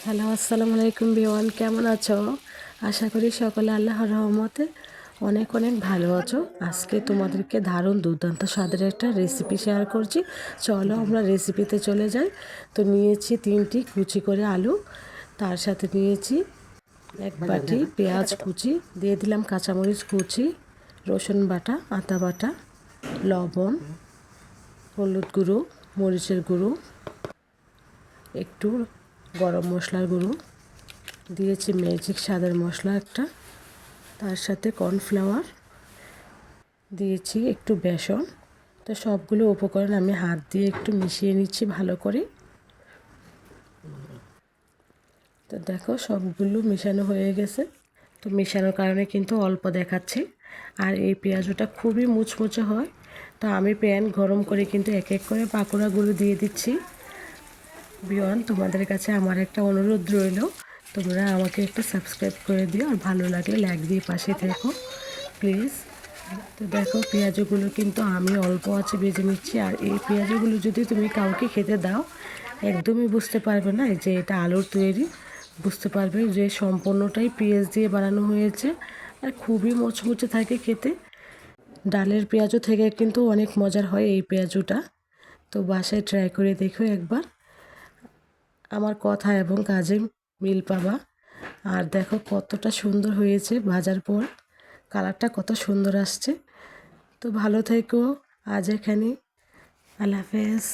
Hello, আসসালামু আলাইকুম বিওয়ান, কেমন আছো? আশা করি সকলে আল্লাহর রহমতে অনেক অনেক ভালো আছো। আজকে তোমাদেরকে দারুণ দুর্দান্ত স্বাদের একটা রেসিপি শেয়ার করছি। চলো আমরা রেসিপিতে চলে যাই। তো নিয়েছি 3টি কুচি করে আলু, তার সাথে নিয়েছি 1 বাটি পেঁয়াজ কুচি, দিয়ে দিলাম কাঁচামরিচ কুচি, রসুন বাটা, আদা বাটা, লবণ, হলুদ গুঁড়ো, মরিচের গুঁড়ো, একটু গরম মশলার গুঁড়ো, দিয়েছি ম্যাজিক স্বাদের মশলা একটা, তার সাথে কর্নফ্লাওয়ার, দিয়েছি একটু বেসন। তো সবগুলো উপকরণ আমি হাত দিয়ে একটু মিশিয়ে নিচ্ছি ভালো করে। তো দেখো সবগুলো মেশানো হয়ে গেছে। তো মেশানোর কারণে কিন্তু অল্প দেখাচ্ছে, আর এই পেঁয়াজটা খুবই মুচমুচে হয়। তো আমি প্যান গরম করে কিন্তু এক এক করে পাকোড়াগুলো দিয়ে দিচ্ছি। বিয়ন, তোমাদের কাছে আমার একটা অনুরোধ রইল, তোমরা আমাকে একটু সাবস্ক্রাইব করে দিও, আর ভালো লাগলে লাইক দিয়ে পাশে থেকো প্লিজ। তো দেখো পেঁয়াজগুলো কিন্তু আমি অল্প আছে ভেজে নিচ্ছি, আর এই পেঁয়াজগুলো যদি তুমি কাউকে খেতে দাও একদমই বুঝতে পারবে না যে এটা আলুর তৈরি, বুঝতে পারবে যে সম্পূর্ণটাই পেঁয়াজ দিয়ে বানানো হয়েছে, আর খুবই মুচমুচে থাকে খেতে। ডালের পেঁয়াজও থেকে কিন্তু অনেক মজার হয় এই পেঁয়াজটা। তো বাসায় ট্রাই করে দেখো একবার, আমার কথা এবং কাজে মিল পাবা। আর দেখো কতটা সুন্দর হয়েছে ভাজার পর, কালারটা কত সুন্দর আসছে। তো ভালো থেকো, আজ এখানে, আল্লাহ হাফেজ।